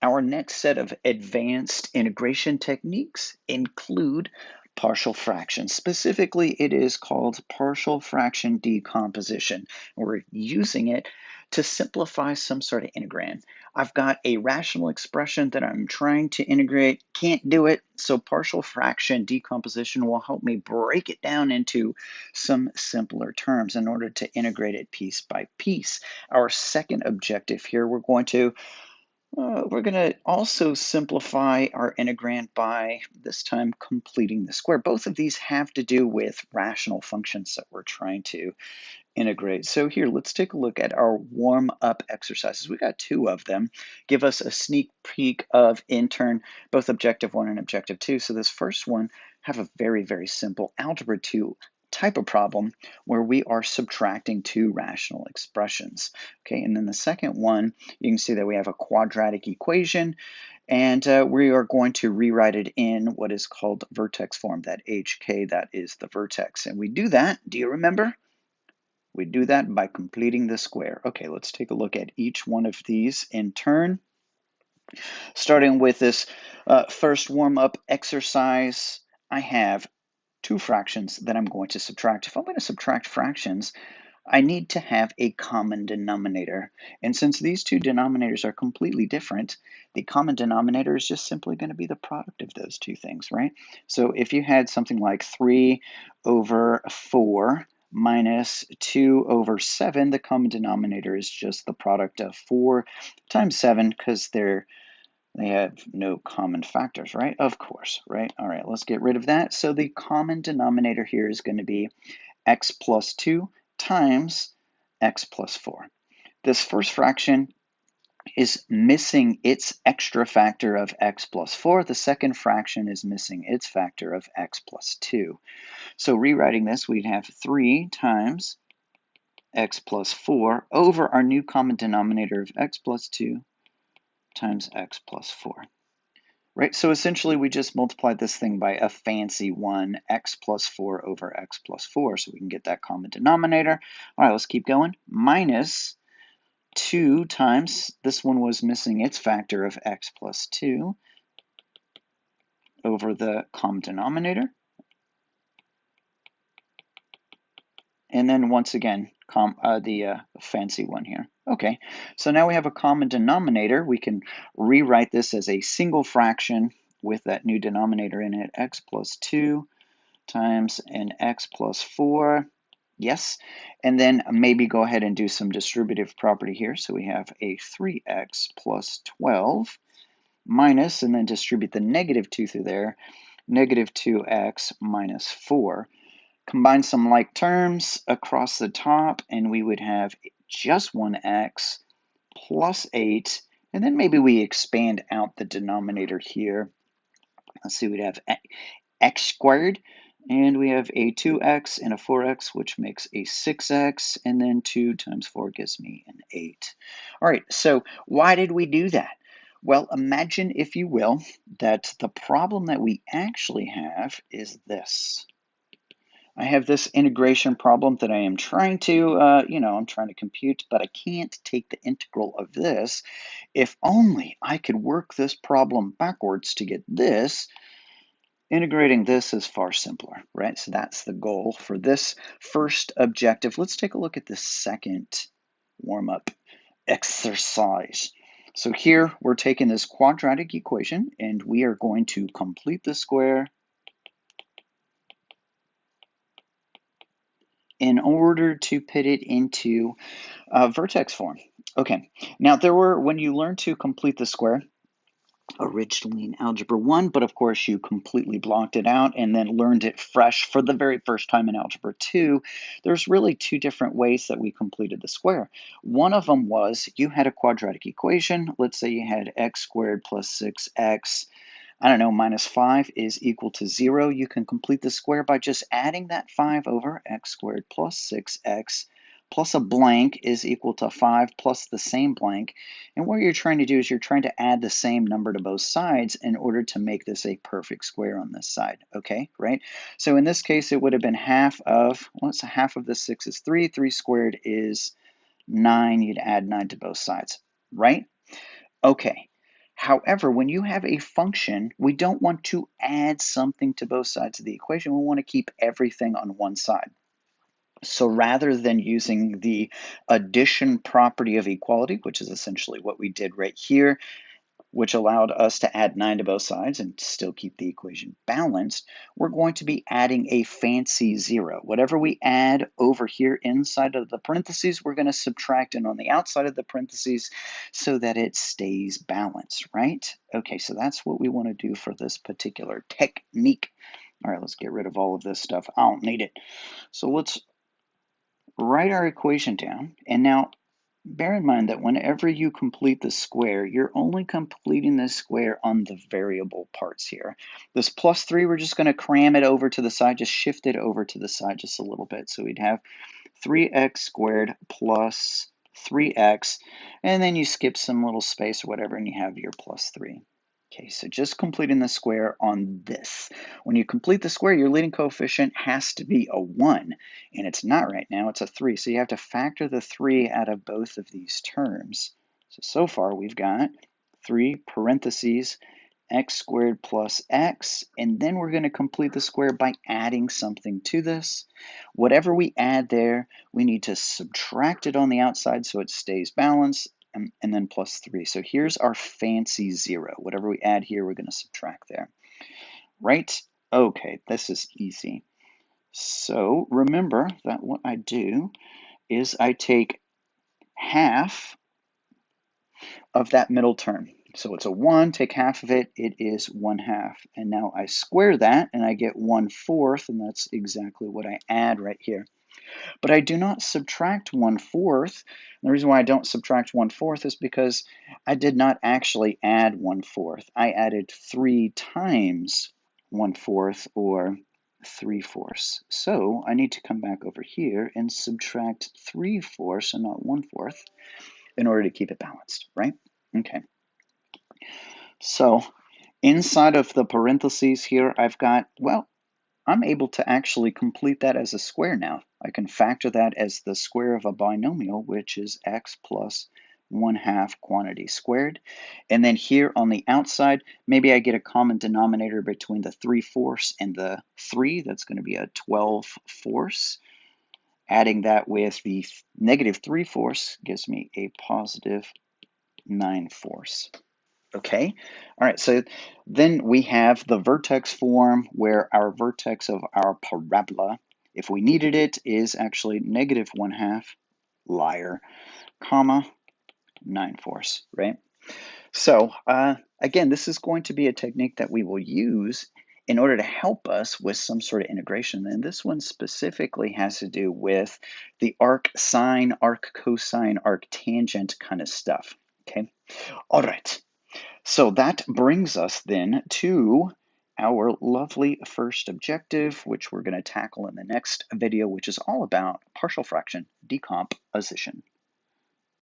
Our next set of advanced integration techniques include partial fractions. Specifically, it is called partial fraction decomposition. We're using it to simplify some sort of integrand. I've got a rational expression that I'm trying to integrate, can't do it, so partial fraction decomposition will help me break it down into some simpler terms in order to integrate it piece by piece. Our second objective here, we're going to also simplify our integrand by this time completing the square. Both of these have to do with rational functions that we're trying to integrate. So here, let's take a look at our warm-up exercises. We got two of them. Give us a sneak peek of intern, both objective 1 and objective 2. So this first one have a very, very simple algebra 2 type of problem where we are subtracting two rational expressions. Okay, and then the second one, you can see that we have a quadratic equation, and we are going to rewrite it in what is called vertex form, that HK, that is the vertex. And we do that, do you remember? We do that by completing the square. Okay, let's take a look at each one of these in turn. Starting with this first warm-up exercise, I have two fractions that I'm going to subtract. If I'm going to subtract fractions, I need to have a common denominator. And since these two denominators are completely different, the common denominator is just simply going to be the product of those two things, right? So if you had something like 3 over 4 minus 2 over 7, the common denominator is just the product of 4 times 7 because they have no common factors, right? Of course, right? All right, let's get rid of that. So the common denominator here is going to be x plus 2 times x plus 4. This first fraction is missing its extra factor of x plus 4. The second fraction is missing its factor of x plus 2. So rewriting this, we'd have 3 times x plus 4 over our new common denominator of x plus 2 times x plus 4. Right, so essentially we just multiplied this thing by a fancy one, x plus 4 over x plus 4, so we can get that common denominator. All right, let's keep going. Minus 2 times, this one was missing its factor of x plus 2 over the common denominator. And then once again, the fancy one here. Okay, so now we have a common denominator. We can rewrite this as a single fraction with that new denominator in it, x plus 2 times an x plus 4. Yes, and then maybe go ahead and do some distributive property here. So we have a 3x plus 12 minus, and then distribute the negative 2 through there, negative 2x minus 4. Combine some like terms across the top, and we would have just 1x plus 8, and then maybe we expand out the denominator here. Let's see, we'd have x squared, and we have a 2x and a 4x, which makes a 6x, and then 2 times 4 gives me an 8. All right, so why did we do that? Well, imagine, if you will, that the problem that we actually have is this. I have this integration problem that I am trying to, I'm trying to compute, but I can't take the integral of this. If only I could work this problem backwards to get this, integrating this is far simpler, right? So that's the goal for this first objective. Let's take a look at the second warm-up exercise. So here we're taking this quadratic equation and we are going to complete the square in order to put it into vertex form. Okay, now when you learn to complete the square, originally in Algebra 1, but of course you completely blocked it out and then learned it fresh for the very first time in Algebra 2, there's really two different ways that we completed the square. One of them was you had a quadratic equation. Let's say you had x squared plus 6x, minus 5 is equal to 0. You can complete the square by just adding that 5 over x squared plus 6x plus a blank is equal to 5 plus the same blank. And what you're trying to do is you're trying to add the same number to both sides in order to make this a perfect square on this side. Okay, right? So in this case, it would have been half of the 6 is 3. 3 squared is 9. You'd add 9 to both sides, right? Okay. However, when you have a function, we don't want to add something to both sides of the equation. We want to keep everything on one side. So rather than using the addition property of equality, which is essentially what we did right here, which allowed us to add 9 to both sides and still keep the equation balanced, we're going to be adding a fancy 0. Whatever we add over here inside of the parentheses, we're going to subtract it on the outside of the parentheses so that it stays balanced, right? Okay, so that's what we want to do for this particular technique. All right, let's get rid of all of this stuff. I don't need it. So let's write our equation down. And now bear in mind that whenever you complete the square, you're only completing the square on the variable parts here. This plus 3, we're just going to cram it over to the side, just shift it over to the side just a little bit. So we'd have 3x squared plus 3x, and then you skip some little space or whatever, and you have your plus 3. Okay, so just completing the square on this. When you complete the square, your leading coefficient has to be a 1, and it's not right now, it's a 3. So you have to factor the 3 out of both of these terms. So far we've got 3 parentheses x squared plus x, and then we're going to complete the square by adding something to this. Whatever we add there, we need to subtract it on the outside so it stays balanced, and then plus 3. So here's our fancy 0. Whatever we add here, we're going to subtract there. Right? Okay, this is easy. So remember that what I do is I take half of that middle term. So it's a 1, take half of it, it is 1/2. And now I square that and I get 1/4, and that's exactly what I add right here. But I do not subtract 1/4. The reason why I don't subtract 1/4 is because I did not actually add 1/4. I added 3 times 1/4, or 3/4. So I need to come back over here and subtract 3/4 and not 1/4 in order to keep it balanced, right? Okay. So inside of the parentheses here, I've got, well, I'm able to actually complete that as a square now. I can factor that as the square of a binomial, which is x plus 1/2 quantity squared. And then here on the outside, maybe I get a common denominator between the 3/4 and the 3. That's going to be a 12/4. Adding that with the negative 3/4 gives me a positive 9/4. Okay, all right, so then we have the vertex form where our vertex of our parabola, if we needed it, is actually negative 1/2, liar, comma, 9/4, right? So again, this is going to be a technique that we will use in order to help us with some sort of integration. And this one specifically has to do with the arc sine, arc cosine, arc tangent kind of stuff, okay? All right. So that brings us then to our lovely first objective, which we're going to tackle in the next video, which is all about partial fraction decomposition.